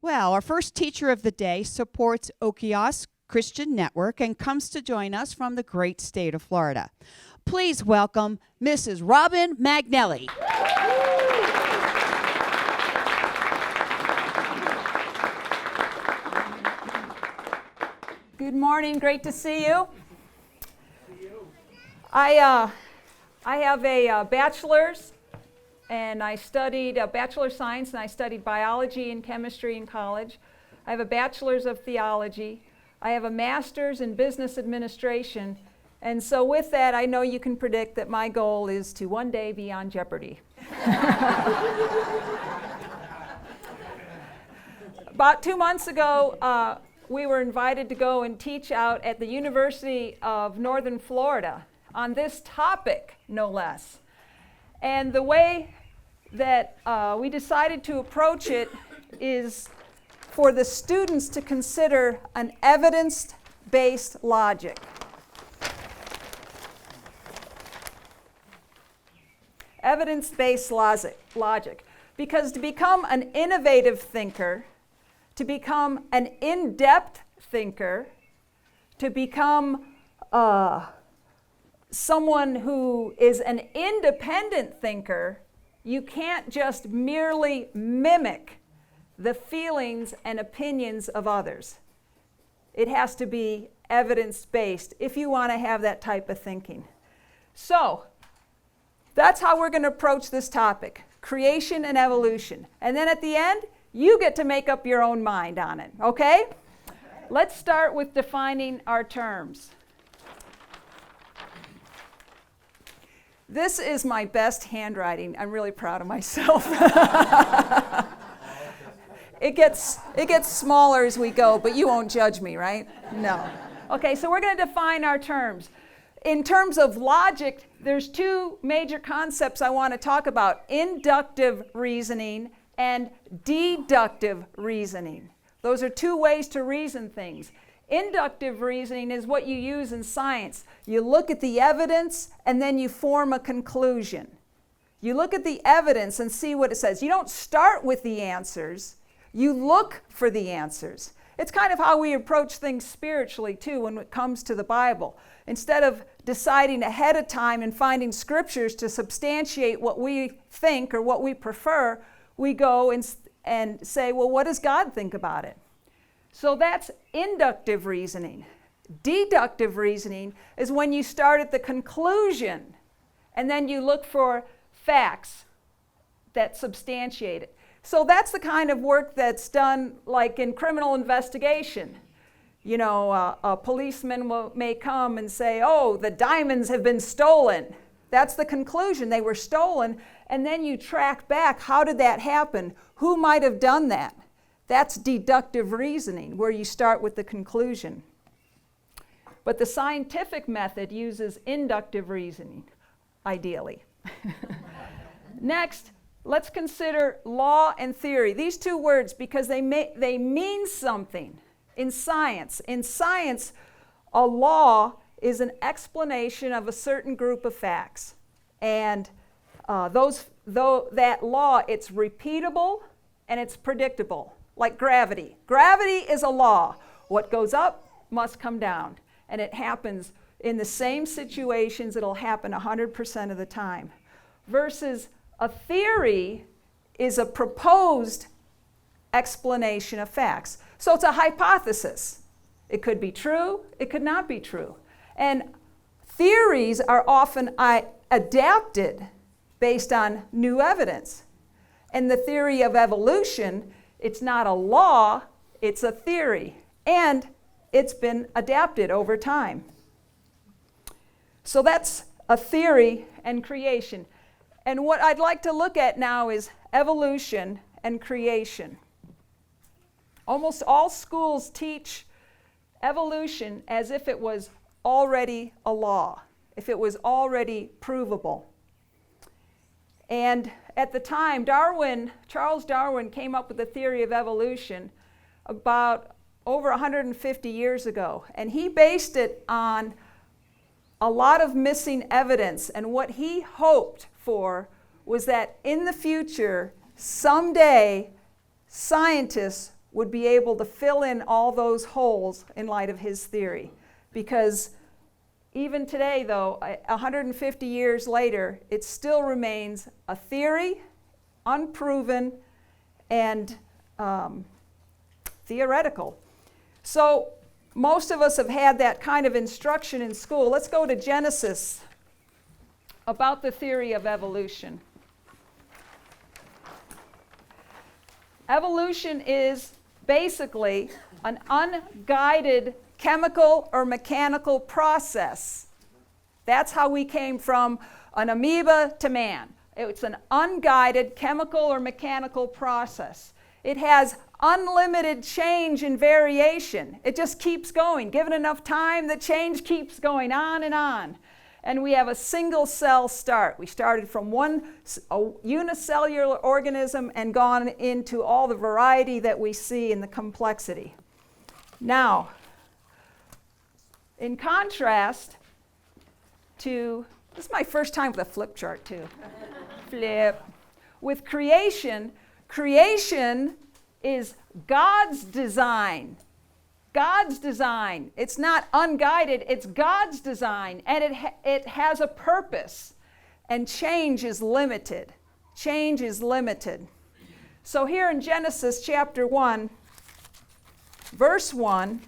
Well, our first teacher of the day supports Okios Christian Network and comes to join us from the great state of Florida. Please welcome Mrs. Robin Magnelli. Good morning. Great to see you. I have a bachelor's, and I studied bachelor science, and I studied biology and chemistry in college. I have a bachelor's of theology. I have a master's in business administration. And so with that, I know you can predict that my goal is to one day be on Jeopardy. About 2 months ago, we were invited to go and teach out at the University of Northern Florida on this topic, no less. And the way that we decided to approach it is for the students to consider an evidence-based logic. Evidence-based logic. Because to become an innovative thinker, to become an in-depth thinker, to become someone who is an independent thinker, you can't just merely mimic the feelings and opinions of others. It has to be evidence-based if you want to have that type of thinking. So, that's how we're going to approach this topic, creation and evolution. And then at the end, you get to make up your own mind on it, okay? Let's start with defining our terms. This is my best handwriting. I'm really proud of myself. It gets smaller as we go, but you won't judge me, right? No. Okay, so we're going to define our terms. In terms of logic, there's two major concepts I want to talk about: inductive reasoning and deductive reasoning. Those are two ways to reason things. Inductive reasoning is what you use in science. You look at the evidence and then you form a conclusion. You look at the evidence and see what it says. You don't start with the answers. You look for the answers. It's kind of how we approach things spiritually too when it comes to the Bible. Instead of deciding ahead of time and finding scriptures to substantiate what we think or what we prefer, we go and say, well, what does God think about it? So that's inductive reasoning. Deductive reasoning is when you start at the conclusion and then you look for facts that substantiate it. So that's the kind of work that's done like in criminal investigation. You know, a policeman may come and say, oh, the diamonds have been stolen. That's the conclusion. They were stolen. And then you track back, how did that happen? Who might have done that? That's deductive reasoning, where you start with the conclusion. But the scientific method uses inductive reasoning, ideally. Next, let's consider law and theory. These two words, because they mean something in science. In science, a law is an explanation of a certain group of facts. And that law, it's repeatable and it's predictable. Like gravity. Gravity is a law. What goes up must come down. And it happens in the same situations. It'll happen 100% of the time. Versus a theory is a proposed explanation of facts. So it's a hypothesis. It could be true. It could not be true. And theories are often adapted based on new evidence. And the theory of evolution, it's not a law, it's a theory. And it's been adapted over time. So that's a theory and creation. And what I'd like to look at now is evolution and creation. Almost all schools teach evolution as if it was already a law, if it was already provable. And at the time, Charles Darwin came up with the theory of evolution about over 150 years ago. And he based it on a lot of missing evidence. And what he hoped for was that in the future, someday, scientists would be able to fill in all those holes in light of his theory. Because even today, though, 150 years later, it still remains a theory, unproven, and theoretical. So most of us have had that kind of instruction in school. Let's go to Genesis about the theory of evolution. Evolution is basically an unguided chemical or mechanical process. That's how we came from an amoeba to man. It's an unguided chemical or mechanical process. It has unlimited change and variation. It just keeps going. Given enough time, the change keeps going on and on. And we have a single cell start. We started from a unicellular organism and gone into all the variety that we see in the complexity. Now, in contrast to, this is my first time with a flip chart too. Flip. With creation, creation is God's design. God's design. It's not unguided, it's God's design, and it has a purpose. And change is limited. Change is limited. So here in Genesis chapter 1, verse 1,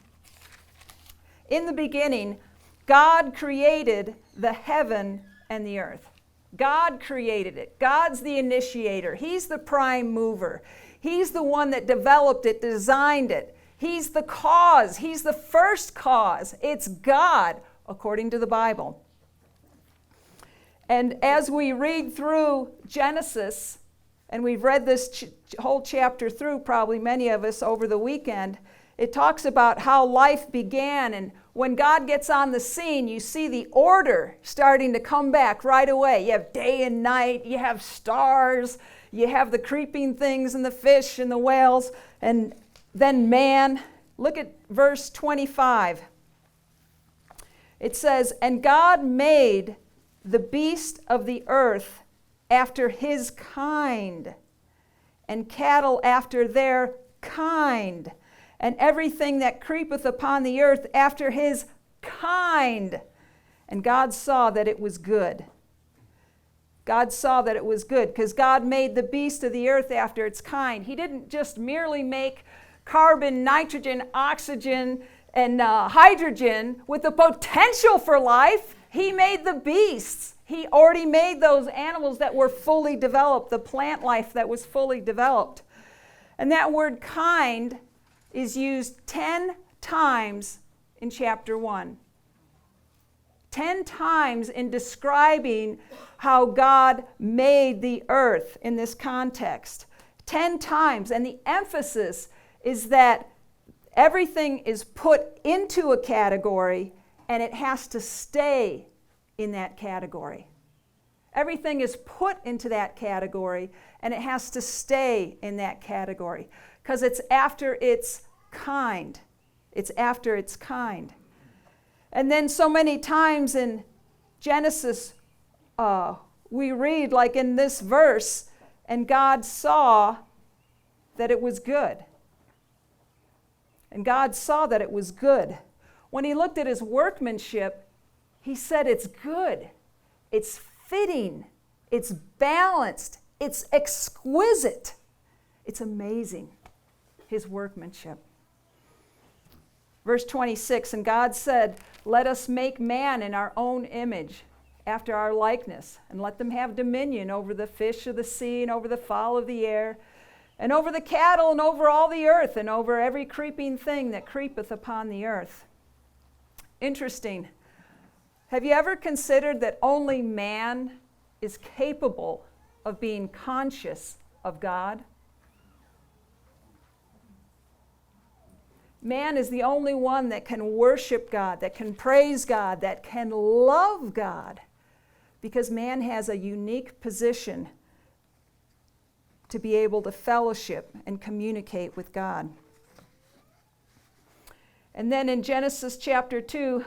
in the beginning, God created the heaven and the earth. God created it. God's the initiator. He's the prime mover. He's the one that developed it, designed it. He's the cause. He's the first cause. It's God, according to the Bible. And as we read through Genesis, and we've read this whole chapter through, probably many of us over the weekend, it talks about how life began. And when God gets on the scene, you see the order starting to come back right away. You have day and night, you have stars, you have the creeping things and the fish and the whales, and then man. Look at verse 25. It says, "And God made the beast of the earth after his kind, and cattle after their kind, and everything that creepeth upon the earth after his kind. And God saw that it was good." God saw that it was good, because God made the beast of the earth after its kind. He didn't just merely make carbon, nitrogen, oxygen, and hydrogen with the potential for life. He made the beasts. He already made those animals that were fully developed, the plant life that was fully developed. And that word kind is used 10 times in chapter 1. 10 times in describing how God made the earth in this context. 10 times. And the emphasis is that everything is put into a category and it has to stay in that category. Everything is put into that category and it has to stay in that category because it's after its kind. It's after its kind. And then so many times in Genesis, we read, like in this verse, "And God saw that it was good." And God saw that it was good. When he looked at his workmanship, he said it's good, it's fitting, it's balanced, it's exquisite. It's amazing, his workmanship. Verse 26, "And God said, Let us make man in our own image, after our likeness, and let them have dominion over the fish of the sea, and over the fowl of the air, and over the cattle, and over all the earth, and over every creeping thing that creepeth upon the earth." Interesting. Have you ever considered that only man is capable of being conscious of God? Man is the only one that can worship God, that can praise God, that can love God, because man has a unique position to be able to fellowship and communicate with God. And then in Genesis chapter 2,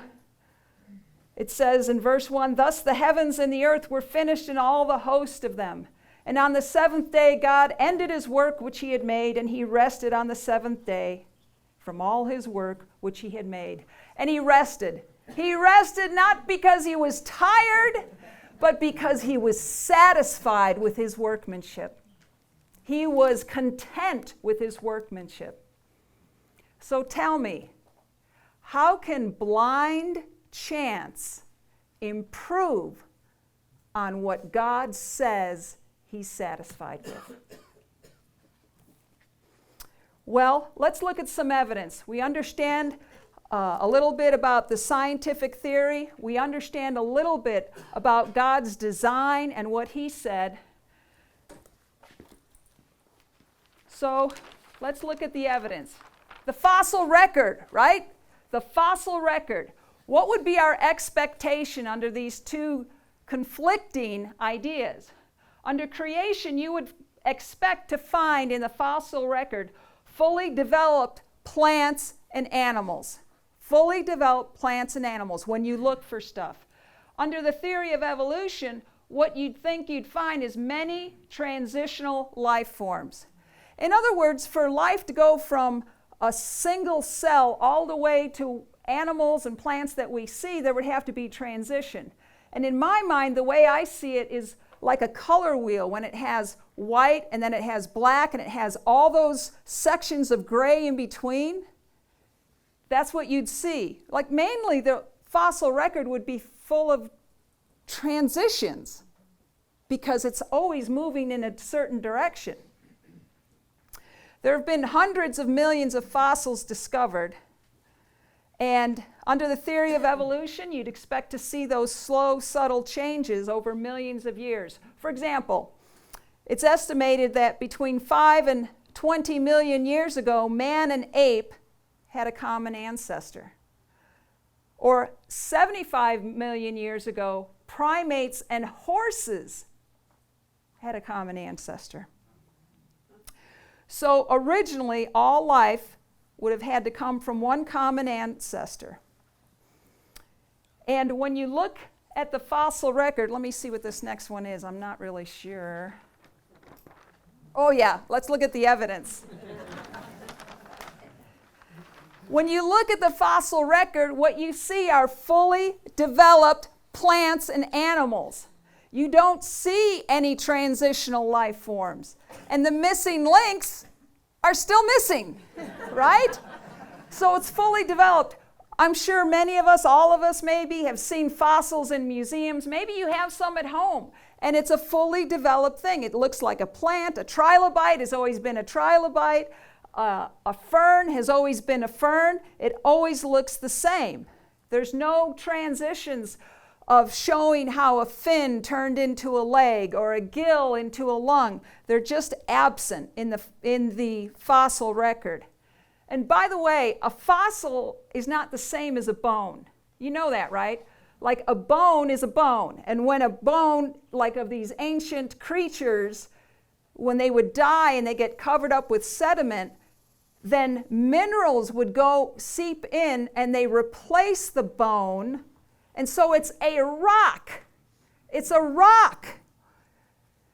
it says in verse 1, "Thus the heavens and the earth were finished and all the host of them. And on the seventh day, God ended his work which he had made, and he rested on the seventh day from all his work which he had made. And he rested. He rested not because he was tired, but because he was satisfied with his workmanship. He was content with his workmanship. So tell me, how can blind chance improve on what God says he's satisfied with? Well, let's look at some evidence. We understand a little bit about the scientific theory. We understand a little bit about God's design and what he said. So let's look at the evidence. The fossil record, right? The fossil record. What would be our expectation under these two conflicting ideas? Under creation, you would expect to find in the fossil record fully developed plants and animals. Fully developed plants and animals when you look for stuff. Under the theory of evolution, what you'd think you'd find is many transitional life forms. In other words, for life to go from a single cell all the way to animals and plants that we see, there would have to be transition. And in my mind, the way I see it is like a color wheel when it has white and then it has black and it has all those sections of gray in between. That's what you'd see. Like mainly the fossil record would be full of transitions because it's always moving in a certain direction. There have been hundreds of millions of fossils discovered, and under the theory of evolution, you'd expect to see those slow, subtle changes over millions of years. For example, it's estimated that between 5 and 20 million years ago, man and ape had a common ancestor. Or 75 million years ago, primates and horses had a common ancestor. So originally, all life would have had to come from one common ancestor. And when you look at the fossil record, let me see what this next one is. I'm not really sure. Oh yeah, let's look at the evidence. When you look at the fossil record, what you see are fully developed plants and animals. You don't see any transitional life forms. And the missing links are still missing, right? So it's fully developed. I'm sure many of us, all of us maybe, have seen fossils in museums. Maybe you have some at home. And it's a fully developed thing. It looks like a plant. A trilobite has always been a trilobite. A fern has always been a fern. It always looks the same. There's no transitions of showing how a fin turned into a leg or a gill into a lung. They're just absent in the fossil record. And by the way, a fossil is not the same as a bone. You know that, right? Like a bone is a bone. And when a bone, like of these ancient creatures, when they would die and they get covered up with sediment, then minerals would go seep in and they replace the bone. And so it's a rock. It's a rock.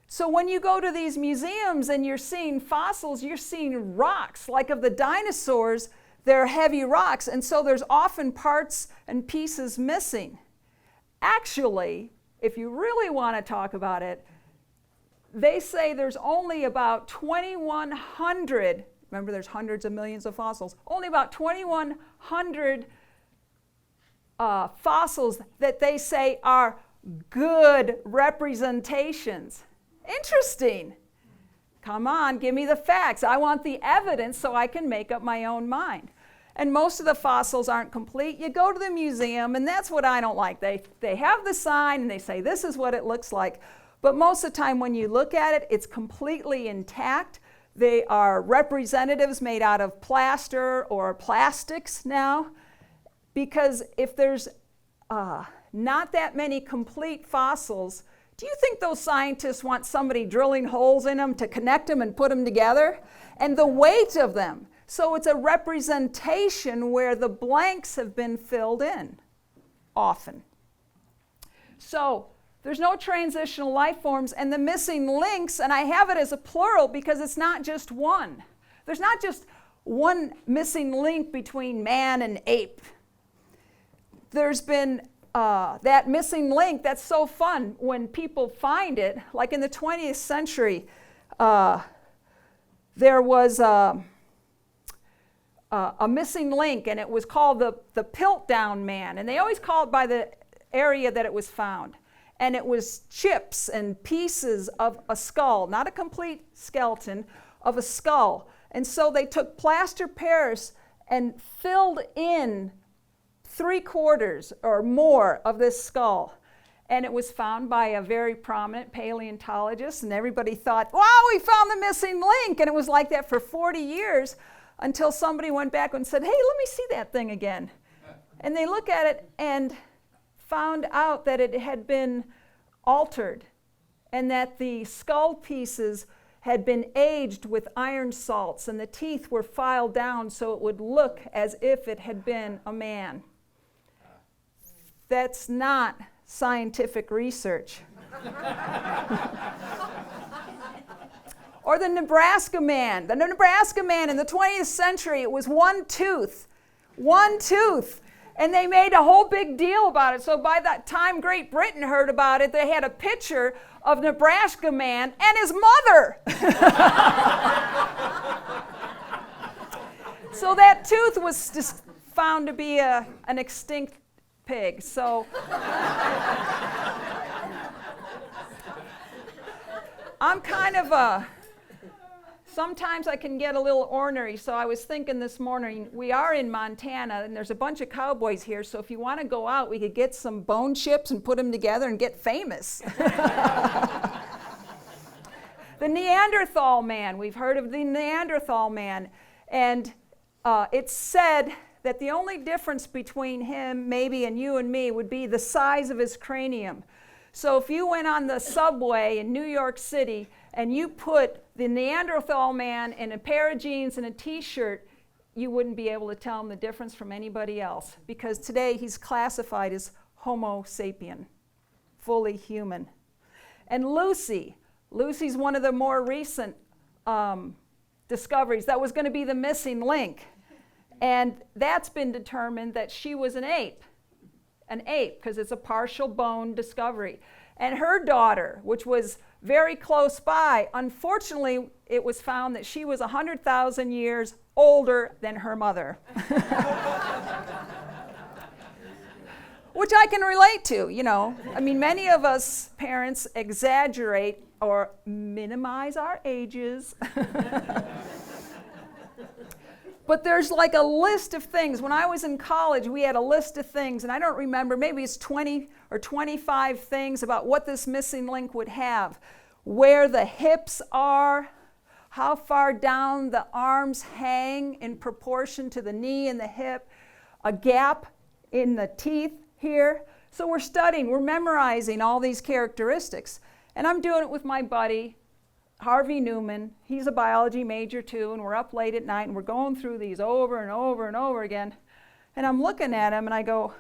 So when you go to these museums and you're seeing fossils, you're seeing rocks. Like of the dinosaurs, they're heavy rocks. And so there's often parts and pieces missing. Actually, if you really want to talk about it, they say there's only about 2,100, remember there's hundreds of millions of fossils, only about 2,100 fossils that they say are good representations. Interesting. Come on, give me the facts. I want the evidence so I can make up my own mind. And most of the fossils aren't complete. You go to the museum, and that's what I don't like. They have the sign, and they say this is what it looks like. But most of the time when you look at it, it's completely intact. They are representatives made out of plaster or plastics now. Because if there's not that many complete fossils, do you think those scientists want somebody drilling holes in them to connect them and put them together? And the weight of them. So it's a representation where the blanks have been filled in, often. So There's no transitional life forms, and the missing links, and I have it as a plural because it's not just one. There's not just one missing link between man and ape. There's been that missing link that's so fun when people find it. Like in the 20th century, there was a missing link, and it was called the Piltdown Man, and they always call it by the area that it was found. And it was chips and pieces of a skull, not a complete skeleton, of a skull. And so they took plaster Paris and filled in 3/4 or more of this skull. And it was found by a very prominent paleontologist, and everybody thought, wow, we found the missing link. And it was like that for 40 years until somebody went back and said, hey, let me see that thing again. And they look at it and found out that it had been altered and that the skull pieces had been aged with iron salts and the teeth were filed down so it would look as if it had been a man. That's not scientific research. Or the Nebraska Man. The Nebraska Man in the 20th century, it was one tooth. One tooth. And they made a whole big deal about it. So by that time Great Britain heard about it, they had a picture of Nebraska Man and his mother. So that tooth was just found to be an extinct pig. So I'm kind of sometimes I can get a little ornery, so I was thinking this morning, we are in Montana, and there's a bunch of cowboys here, so if you want to go out, we could get some bone chips and put them together and get famous. The Neanderthal Man, we've heard of the Neanderthal Man, and it's said that the only difference between him, maybe, and you and me would be the size of his cranium. So if you went on the subway in New York City and you put the Neanderthal Man in a pair of jeans and a t-shirt, you wouldn't be able to tell him the difference from anybody else, because today he's classified as Homo sapien, fully human. And Lucy's one of the more recent discoveries. That was going to be the missing link. And that's been determined that she was an ape, because it's a partial bone discovery. And her daughter, which was very close by, unfortunately, it was found that she was 100,000 years older than her mother. Which I can relate to, you know. I mean, many of us parents exaggerate or minimize our ages. But there's like a list of things. When I was in college, we had a list of things, and I don't remember, maybe it's 20 or 25 things about what this missing link would have. Where the hips are, how far down the arms hang in proportion to the knee and the hip, a gap in the teeth here. So we're studying, we're memorizing all these characteristics. And I'm doing it with my buddy, Harvey Newman. He's a biology major too, and we're up late at night and we're going through these over and over and over again. And I'm looking at him and I go,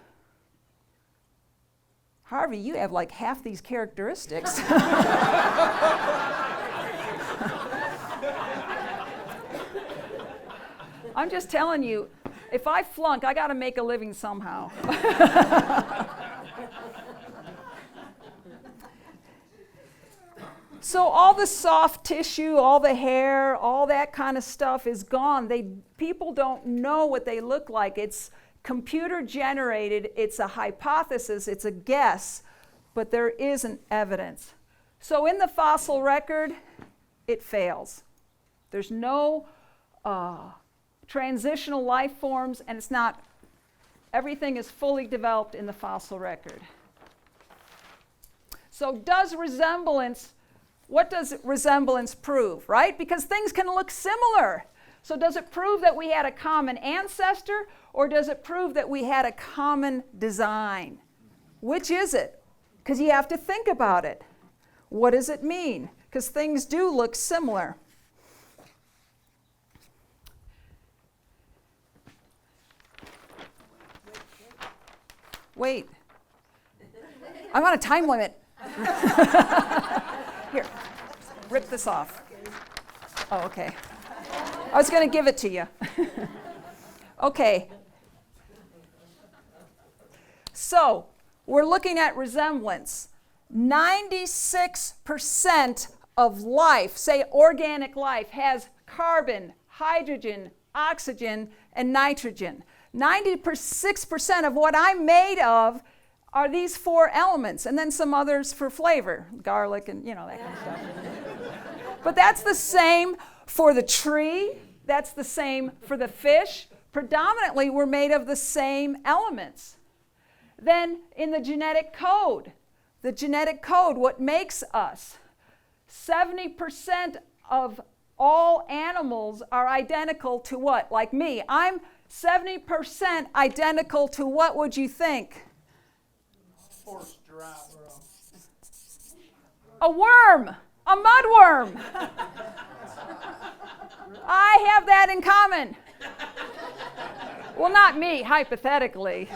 Harvey, you have like half these characteristics. I'm just telling you, if I flunk, I got to make a living somehow. So all the soft tissue, all the hair, all that kind of stuff is gone. People don't know what they look like. It's computer generated, it's a hypothesis, it's a guess, but there isn't evidence. So in the fossil record, it fails. There's no transitional life forms, and it's not, everything is fully developed in the fossil record. So what does resemblance prove, right? Because things can look similar. So does it prove that we had a common ancestor, or does it prove that we had a common design? Which is it? Because you have to think about it. What does it mean? Because things do look similar. Wait. I'm on a time limit. Here, rip this off. Oh, okay. I was going to give it to you. Okay. So, we're looking at resemblance. 96% of life, say organic life, has carbon, hydrogen, oxygen, and nitrogen. 96% of what I'm made of are these 4 elements, and then some others for flavor, garlic and, that kind of stuff. But that's the same for the tree, that's the same for the fish. Predominantly, we're made of the same elements. Then in the genetic code, what makes us? 70% of all animals are identical to what? Like me. I'm 70% identical to what would you think? Horse, giraffe, a worm, a mudworm. I have that in common. Well, not me, hypothetically.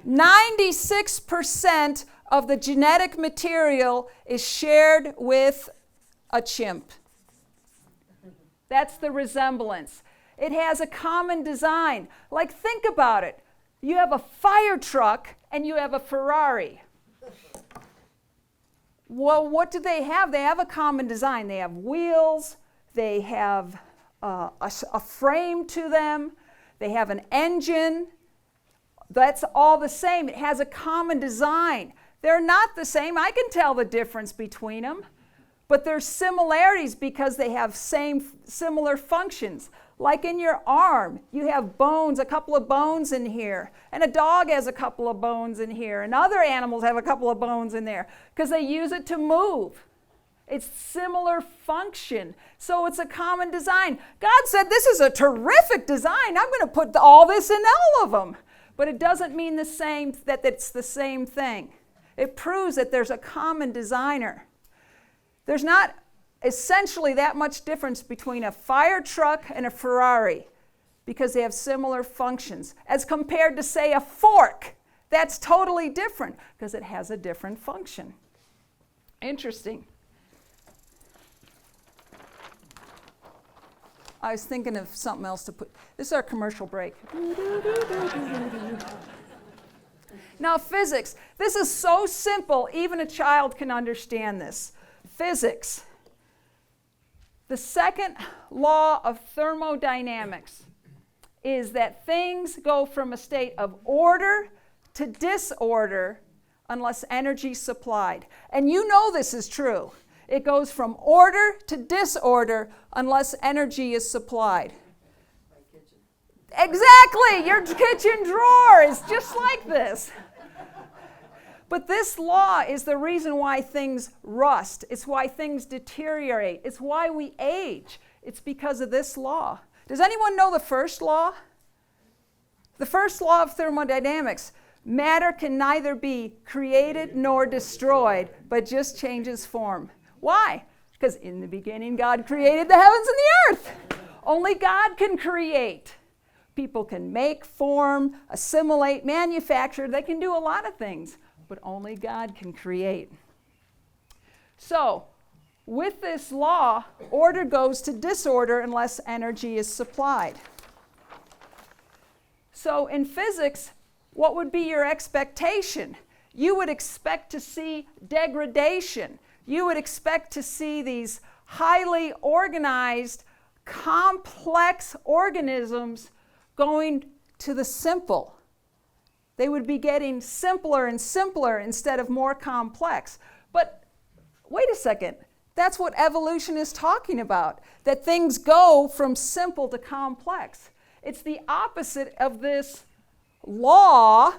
96% of the genetic material is shared with a chimp. That's the resemblance. It has a common design. Like, think about it. You have a fire truck and you have a Ferrari. Well, what do they have? They have a common design. They have wheels, they have a frame to them, they have an engine. That's all the same. It has a common design. They're not the same. I can tell the difference between them. But there's similarities because they have similar functions. Like in your arm, you have bones, a couple of bones in here. And a dog has a couple of bones in here. And other animals have a couple of bones in there because they use it to move. It's similar function. So it's a common design. God said, this is a terrific design. I'm going to put all this in all of them. But it doesn't mean that it's the same thing. It proves that there's a common designer. There's not essentially that much difference between a fire truck and a Ferrari because they have similar functions. As compared to, say, a fork, that's totally different because it has a different function. Interesting. I was thinking of something else to put. This is our commercial break. Now, physics. This is so simple, even a child can understand this. Physics. The second law of thermodynamics is that things go from a state of order to disorder unless energy is supplied. And you know this is true. It goes from order to disorder unless energy is supplied. Exactly! Your kitchen drawer is just like this. But this law is the reason why things rust. It's why things deteriorate. It's why we age. It's because of this law. Does anyone know the first law? The first law of thermodynamics. Matter can neither be created nor destroyed, but just changes form. Why? Because in the beginning, God created the heavens and the earth. Only God can create. People can make, form, assimilate, manufacture. They can do a lot of things, but only God can create. So, with this law, order goes to disorder unless energy is supplied. So, in physics, what would be your expectation? You would expect to see degradation. You would expect to see these highly organized, complex organisms going to the simple. They would be getting simpler and simpler instead of more complex. But wait a second, that's what evolution is talking about, that things go from simple to complex. It's the opposite of this law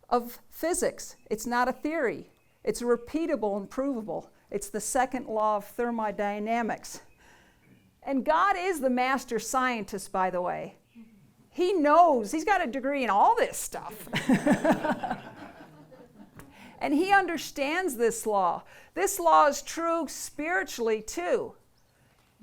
of physics. It's not a theory. It's repeatable and provable. It's the second law of thermodynamics. And God is the master scientist, by the way. He knows. He's got a degree in all this stuff. And he understands this law. This law is true spiritually, too.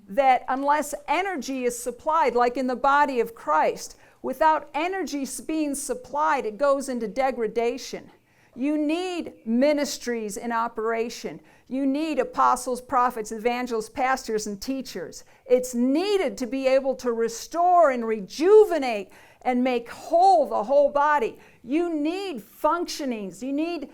That unless energy is supplied, like in the body of Christ, without energy being supplied, it goes into degradation. You need ministries in operation. You need apostles, prophets, evangelists, pastors, and teachers. It's needed to be able to restore and rejuvenate and make whole the whole body. You need functionings. You need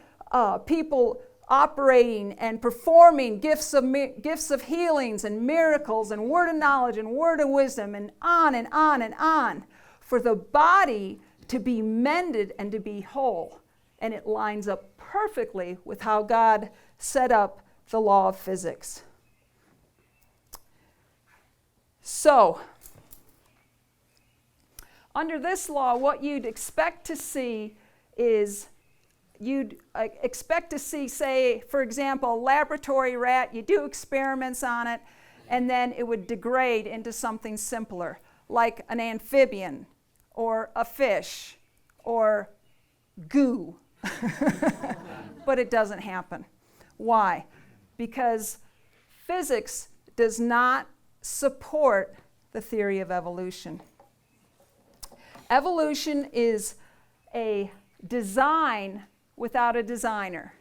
people operating and performing gifts of healings and miracles and word of knowledge and word of wisdom and on and on and on for the body to be mended and to be whole. And it lines up perfectly with how God set up the law of physics. So, under this law, what you'd expect to see is say, for example, a laboratory rat, you do experiments on it, and then it would degrade into something simpler, like an amphibian, or a fish, or goo. But it doesn't happen. Why? Because physics does not support the theory of evolution. Evolution is a design without a designer.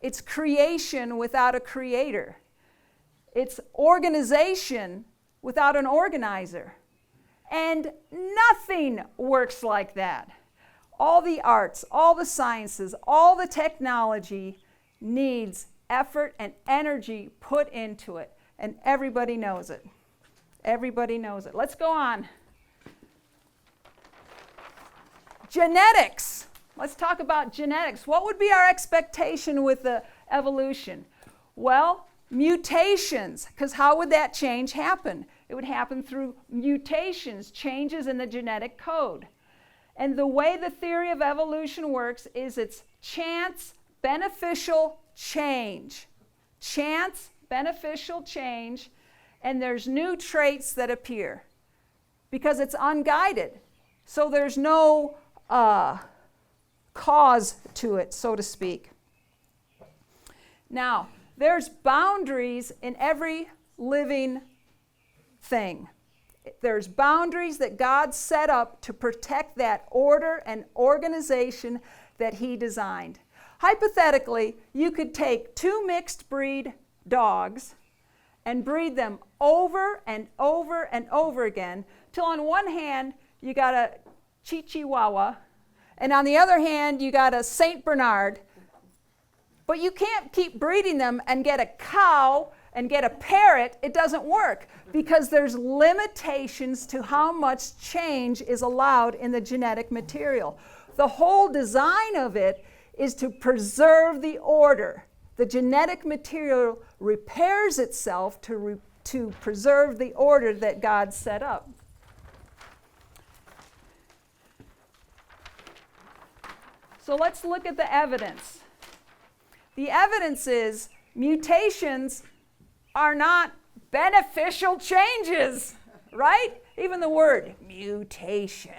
It's creation without a creator. It's organization without an organizer. And nothing works like that. All the arts, all the sciences, all the technology needs effort and energy put into it. And everybody knows it. Everybody knows it. Let's go on. Genetics. Let's talk about genetics. What would be our expectation with the evolution? Well, mutations, because how would that change happen? It would happen through mutations, changes in the genetic code. And the way the theory of evolution works is it's chance, beneficial change. Chance, beneficial change, and there's new traits that appear because it's unguided. So there's no cause to it, so to speak. Now, there's boundaries in every living thing. There's boundaries that God set up to protect that order and organization that He designed. Hypothetically, you could take two mixed breed dogs and breed them over and over and over again till on one hand you got a Chihuahua and on the other hand you got a Saint Bernard. But you can't keep breeding them and get a cow and get a parrot. It doesn't work because there's limitations to how much change is allowed in the genetic material. The whole design of it is to preserve the order. The genetic material repairs itself to preserve the order that God set up. So let's look at the evidence. The evidence is mutations are not beneficial changes, right? Even the word mutation.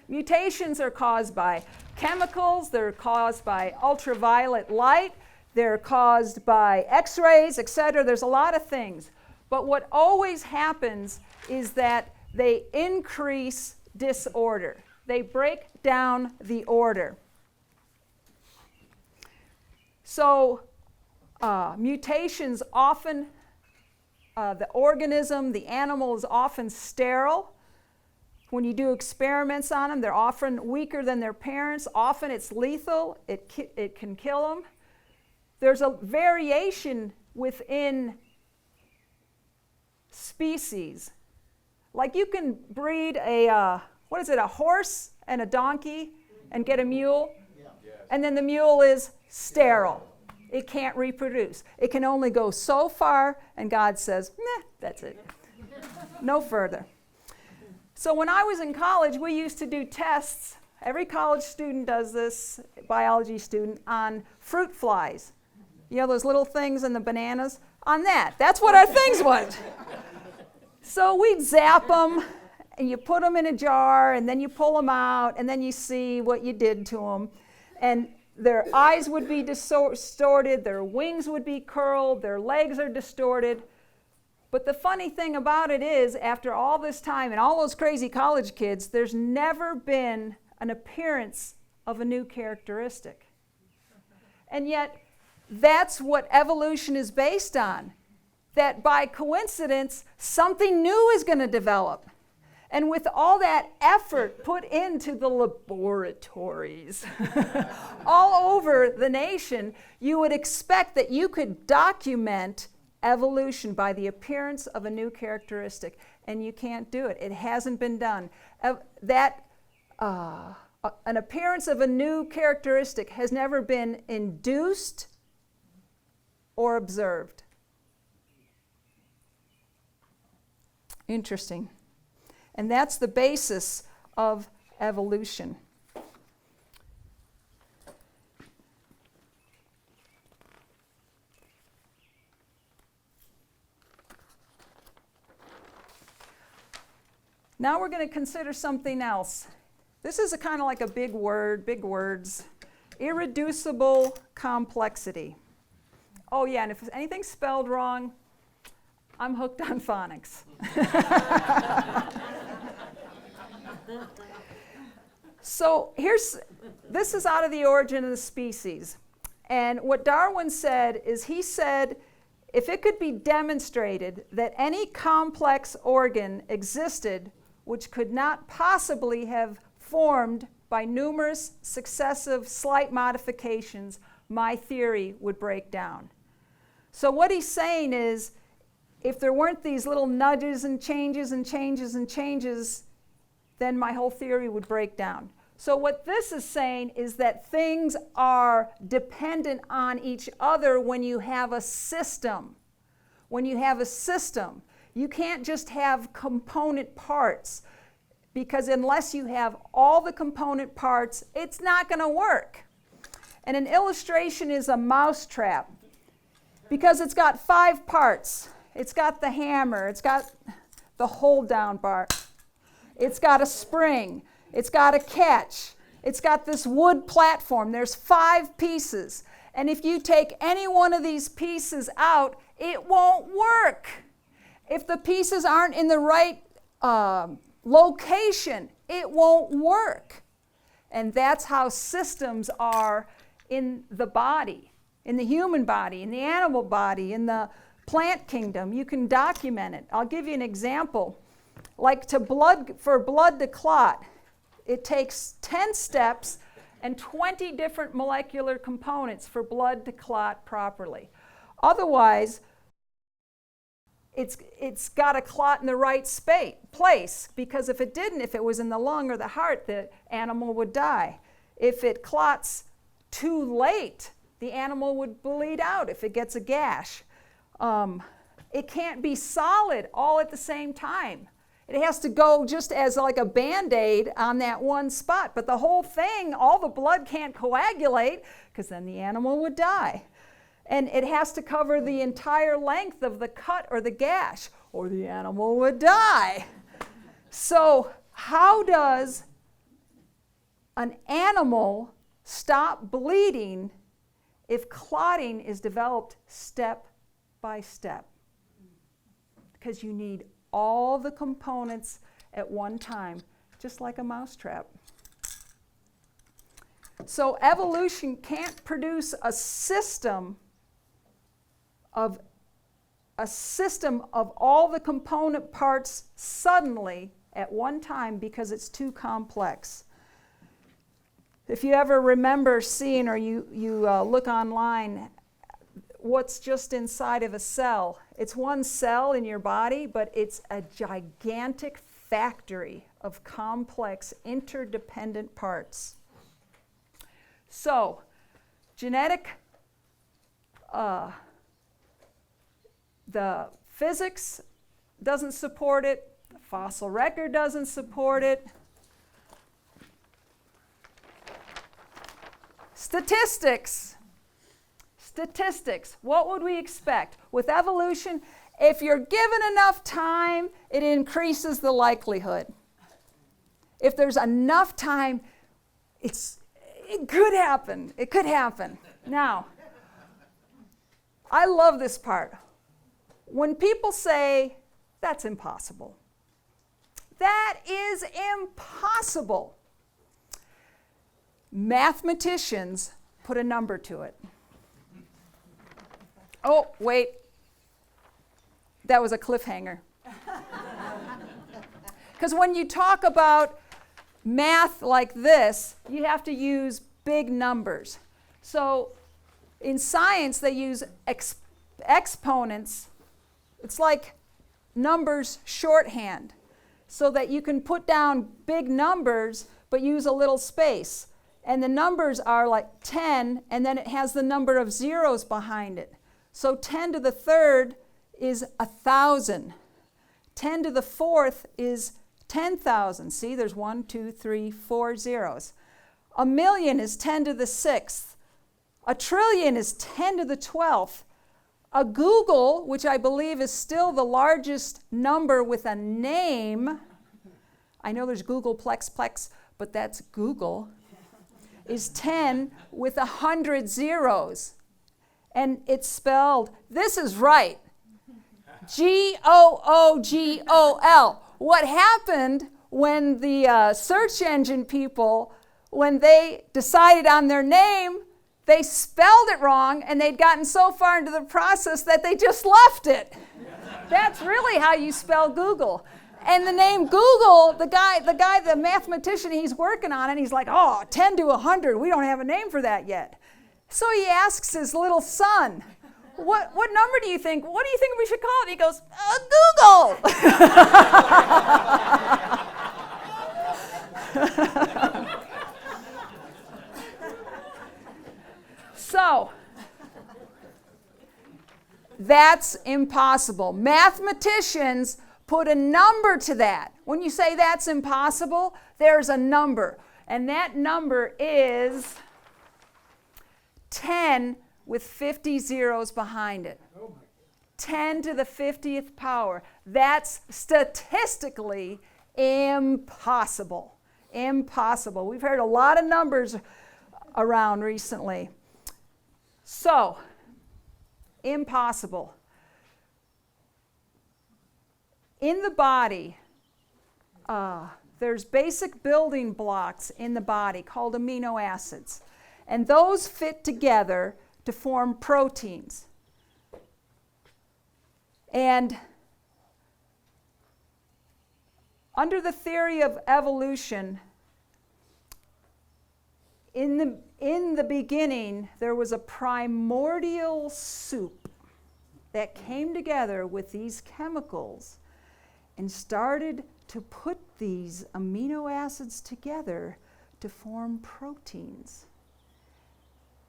Mutations are caused by chemicals, they're caused by ultraviolet light, they're caused by x-rays, etc. There's a lot of things. But what always happens is that they increase disorder. They break down the order. So mutations often, the organism, the animal is often sterile. When you do experiments on them, they're often weaker than their parents. Often it's lethal. It can kill them. There's a variation within species. Like you can breed a horse and a donkey and get a mule, and then the mule is sterile. It can't reproduce. It can only go so far, and God says, nah, that's it. No further. So when I was in college, we used to do tests. Every college student does this, biology student, on fruit flies. You know those little things in the bananas? On that. That's what our things was. So we'd zap them, and you put them in a jar, and then you pull them out, and then you see what you did to them. And their eyes would be distorted, their wings would be curled, their legs are distorted. But the funny thing about it is, after all this time and all those crazy college kids, there's never been an appearance of a new characteristic. And yet, that's what evolution is based on. That by coincidence, something new is going to develop. And with all that effort put into the laboratories all over the nation, you would expect that you could document evolution by the appearance of a new characteristic. And you can't do it. It hasn't been done. An appearance of a new characteristic has never been induced or observed. Interesting. And that's the basis of evolution. Now we're going to consider something else. This is a kind of like a big word, big words. Irreducible complexity. Oh yeah, and if anything's spelled wrong, I'm hooked on phonics. So this is out of The Origin of the Species. And what Darwin said is, he said, if it could be demonstrated that any complex organ existed which could not possibly have formed by numerous successive slight modifications, my theory would break down. So what he's saying is, if there weren't these little nudges and changes and changes and changes, then my whole theory would break down. So what this is saying is that things are dependent on each other when you have a system. When you have a system, you can't just have component parts, because unless you have all the component parts, it's not going to work. And an illustration is a mousetrap, because it's got 5 parts. It's got the hammer, it's got the hold down bar, it's got a spring, it's got a catch, it's got this wood platform. There's 5 pieces. And if you take any one of these pieces out, it won't work. If the pieces aren't in the right location, it won't work. And that's how systems are in the body, in the human body, in the animal body, in the plant kingdom. You can document it. I'll give you an example. Like for blood to clot, it takes 10 steps and 20 different molecular components for blood to clot properly. Otherwise, it's got to clot in the right place, because if it didn't, if it was in the lung or the heart, the animal would die. If it clots too late, the animal would bleed out if it gets a gash. It can't be solid all at the same time. It has to go just as like a Band-Aid on that one spot. But the whole thing, all the blood can't coagulate, because then the animal would die. And it has to cover the entire length of the cut or the gash, or the animal would die. So how does an animal stop bleeding if clotting is developed step by step? Because you need all the components at one time, just like a mousetrap. So evolution can't produce a system of all the component parts suddenly at one time, because it's too complex. If you ever remember seeing, or you look online, what's just inside of a cell. It's one cell in your body, but it's a gigantic factory of complex interdependent parts. So, genetic, the physics doesn't support it, the fossil record doesn't support it. Statistics, what would we expect? With evolution, if you're given enough time, it increases the likelihood. If there's enough time, it could happen. It could happen. Now, I love this part. When people say, that's impossible. That is impossible. Mathematicians put a number to it. Oh, wait. That was a cliffhanger. Because when you talk about math like this, you have to use big numbers. So in science, they use exponents. It's like numbers shorthand, so that you can put down big numbers but use a little space. And the numbers are like 10, and then it has the number of zeros behind it. So 10 to the third is 1,000. 10 to the fourth is 10,000. See, there's 1, 2, 3, 4 zeros. A million is 10 to the sixth. A trillion is 10 to the 12th. A Google, which I believe is still the largest number with a name, I know there's Googleplex, but that's Google, is 10 with 100 zeros. And it's spelled, this is right, Googol. What happened when the search engine people, when they decided on their name, they spelled it wrong, and they'd gotten so far into the process that they just left it. That's really how you spell Google. And the name Google, the mathematician, he's working on it, he's like, oh, 10 to 100, we don't have a name for that yet. So he asks his little son, what number do you think? What do you think we should call it? He goes, Google. So, that's impossible. Mathematicians put a number to that. When you say that's impossible, there's a number. And that number is 10 with 50 zeros behind it. 10 to the 50th power. That's statistically impossible. Impossible. We've heard a lot of numbers around recently. So, impossible. In the body, there's basic building blocks in the body called amino acids. And those fit together to form proteins. And under the theory of evolution, in the beginning, there was a primordial soup that came together with these chemicals and started to put these amino acids together to form proteins.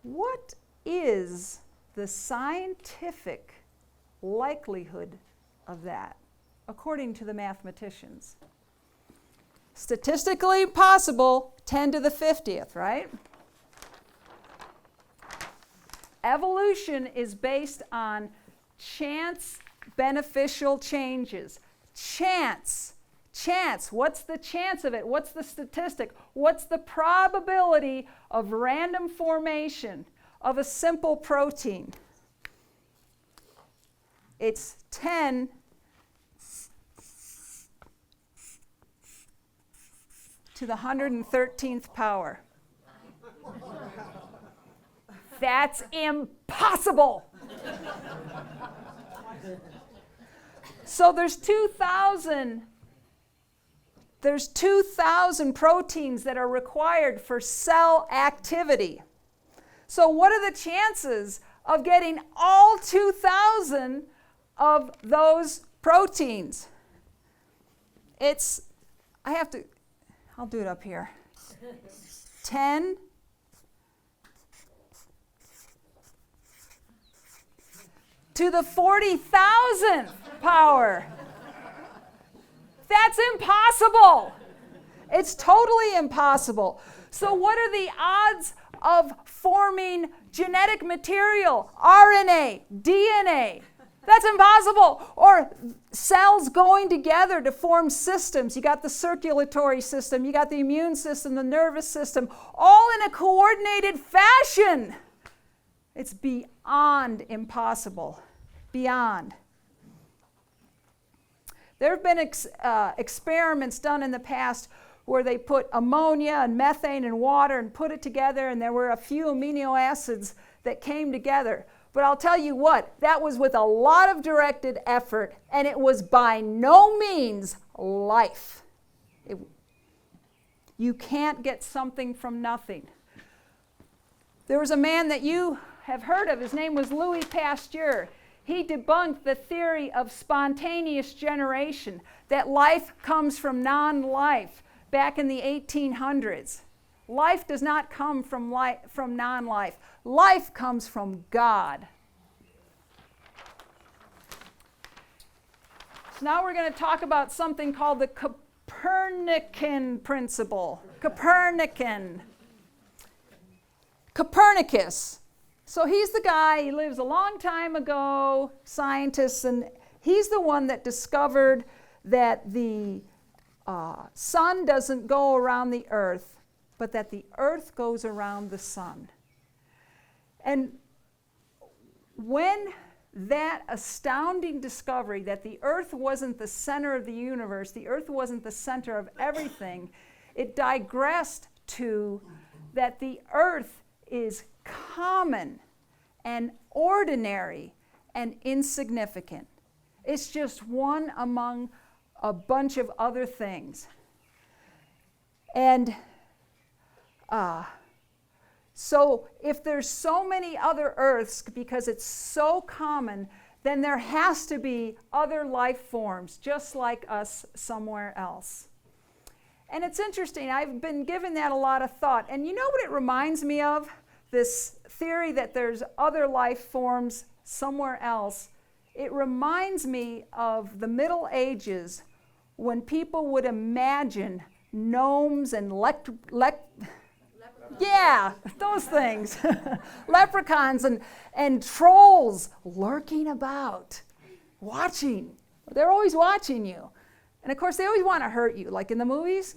What is the scientific likelihood of that, according to the mathematicians? Statistically possible, 10 to the 50th, right? Evolution is based on chance beneficial changes. Chance. What's the chance of it? What's the statistic? What's the probability of random formation of a simple protein? It's 10 to the 113th power. That's impossible. So there's 2,000 proteins that are required for cell activity. So what are the chances of getting all 2,000 of those proteins? I'll do it up here. 10 to the 40,000th power. That's impossible. It's totally impossible. So what are the odds of forming genetic material, RNA, DNA? That's impossible. Or cells going together to form systems. You got the circulatory system, you got the immune system, the nervous system, all in a coordinated fashion. It's beyond impossible. Beyond. There have been experiments done in the past where they put ammonia and methane and water and put it together, and there were a few amino acids that came together. But I'll tell you what, that was with a lot of directed effort, and it was by no means life. You can't get something from nothing. There was a man that you have heard of. His name was Louis Pasteur. He debunked the theory of spontaneous generation, that life comes from non-life back in the 1800s. Life does not come from non-life. Life comes from God. So now we're going to talk about something called the Copernican principle. Copernicus. So he's the guy, he lives a long time ago, scientist, and he's the one that discovered that the sun doesn't go around the earth, but that the earth goes around the sun. And when that astounding discovery that the earth wasn't the center of the universe, the earth wasn't the center of everything, it digressed to that the earth is common and ordinary and insignificant. It's just one among a bunch of other things. And so if there's so many other earths, because it's so common, then there has to be other life forms just like us somewhere else. And it's interesting, I've been giving that a lot of thought. And you know what it reminds me of? This theory that there's other life forms somewhere else. It reminds me of the Middle Ages when people would imagine gnomes and yeah, those things. Leprechauns and trolls lurking about, watching. They're always watching you. And of course, they always want to hurt you, like in the movies.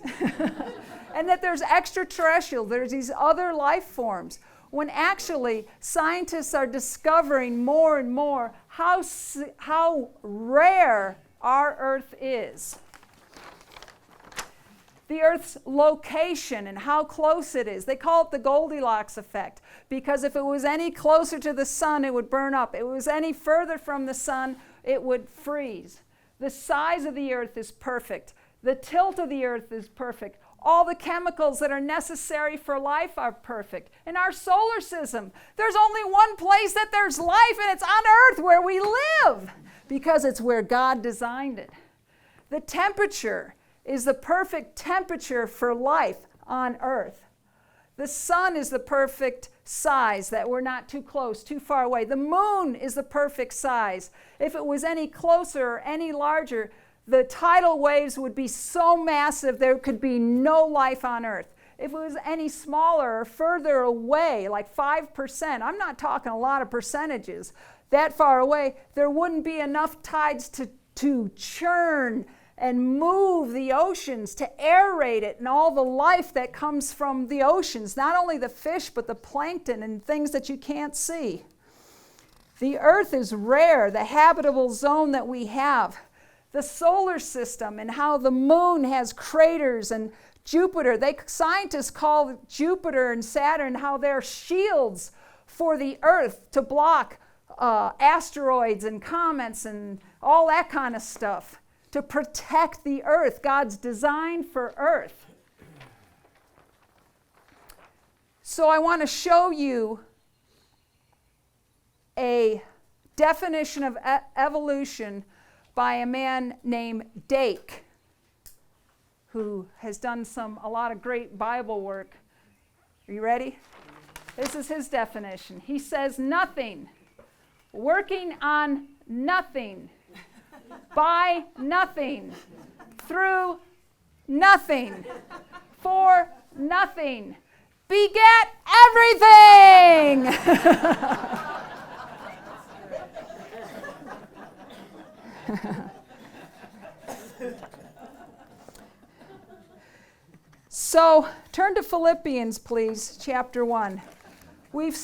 And that there's extraterrestrial, there's these other life forms. When actually scientists are discovering more and more how rare our Earth is. The Earth's location and how close it is. They call it the Goldilocks effect, because if it was any closer to the sun, it would burn up. If it was any further from the sun, it would freeze. The size of the Earth is perfect. The tilt of the Earth is perfect. All the chemicals that are necessary for life are perfect. In our solar system, there's only one place that there's life, and it's on Earth where we live, because it's where God designed it. The temperature is the perfect temperature for life on Earth. The sun is the perfect size, that we're not too close, too far away. The moon is the perfect size. If it was any closer or any larger, the tidal waves would be so massive there could be no life on Earth. If it was any smaller or further away, like 5%, I'm not talking a lot of percentages, that far away, there wouldn't be enough tides to churn and move the oceans, to aerate it, and all the life that comes from the oceans, not only the fish, but the plankton and things that you can't see. The Earth is rare, the habitable zone that we have. The solar system and how the moon has craters, and Jupiter, scientists call Jupiter and Saturn how they're shields for the Earth to block asteroids and comets and all that kind of stuff, to protect the Earth, God's design for Earth. So I want to show you a definition of evolution by a man named Dake, who has done a lot of great Bible work. Are you ready? This is his definition. He says, nothing, working on nothing, by nothing, through nothing, for nothing, beget everything. So turn to Philippians, please, chapter 1. We've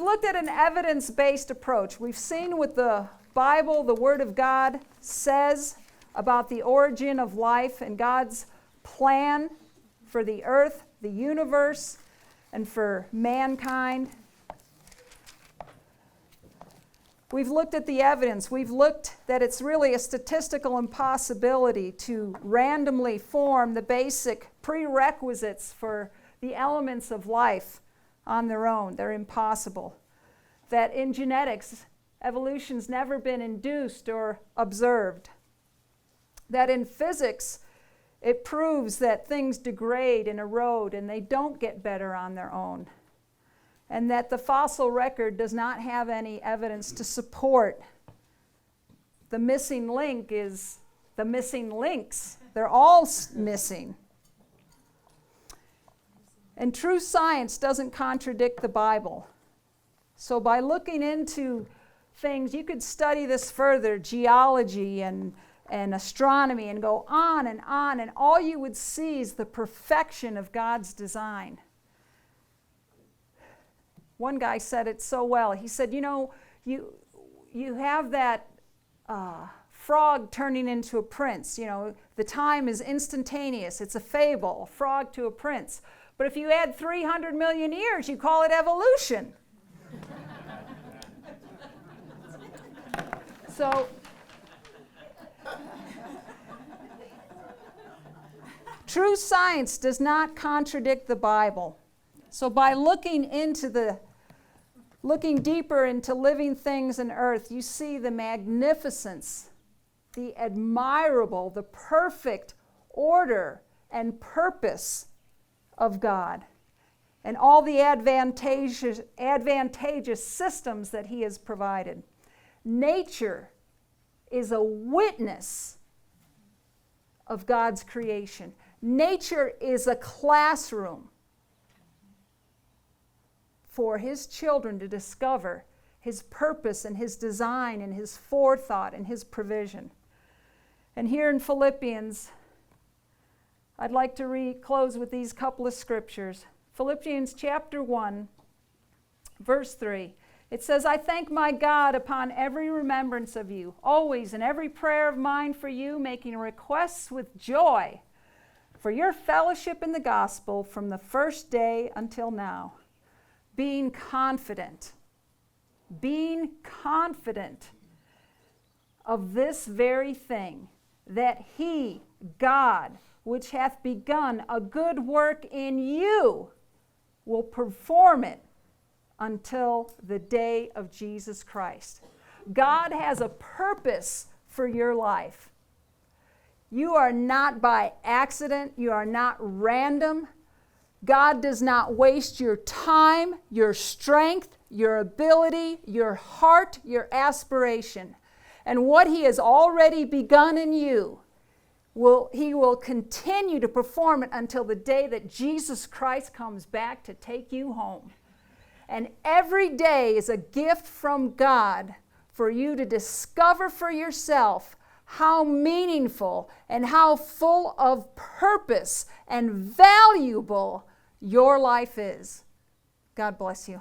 looked at an evidence-based approach. We've seen what the Bible, the Word of God, says about the origin of life and God's plan for the earth, the universe, and for mankind. We've looked at the evidence. We've looked that it's really a statistical impossibility to randomly form the basic prerequisites for the elements of life on their own. They're impossible. That in genetics, evolution's never been induced or observed. That in physics, it proves that things degrade and erode and they don't get better on their own. And that the fossil record does not have any evidence to support. The missing link is the missing links. They're all missing. And true science doesn't contradict the Bible. So by looking into things, you could study this further, geology and astronomy, and go on, and all you would see is the perfection of God's design. One guy said it so well. He said, you have that frog turning into a prince. The time is instantaneous. It's a fable, a frog to a prince. But if you add 300 million years, you call it evolution. So, true science does not contradict the Bible. So by looking deeper into living things in earth, you see the magnificence, the admirable, the perfect order and purpose of God, and all the advantageous systems that He has provided. Nature is a witness of God's creation. Nature is a classroom for His children to discover His purpose and His design and His forethought and His provision. And here in Philippians, I'd like to close with these couple of scriptures. Philippians chapter 1, verse 3. It says, I thank my God upon every remembrance of you, always in every prayer of mine for you, making requests with joy for your fellowship in the gospel from the first day until now, being confident of this very thing, that He, God, which hath begun a good work in you, will perform it until the day of Jesus Christ. God has a purpose for your life. You are not by accident. You are not random. God does not waste your time, your strength, your ability, your heart, your aspiration. And what He has already begun in you, He will continue to perform it until the day that Jesus Christ comes back to take you home. And every day is a gift from God for you to discover for yourself how meaningful and how full of purpose and valuable your life is. God bless you.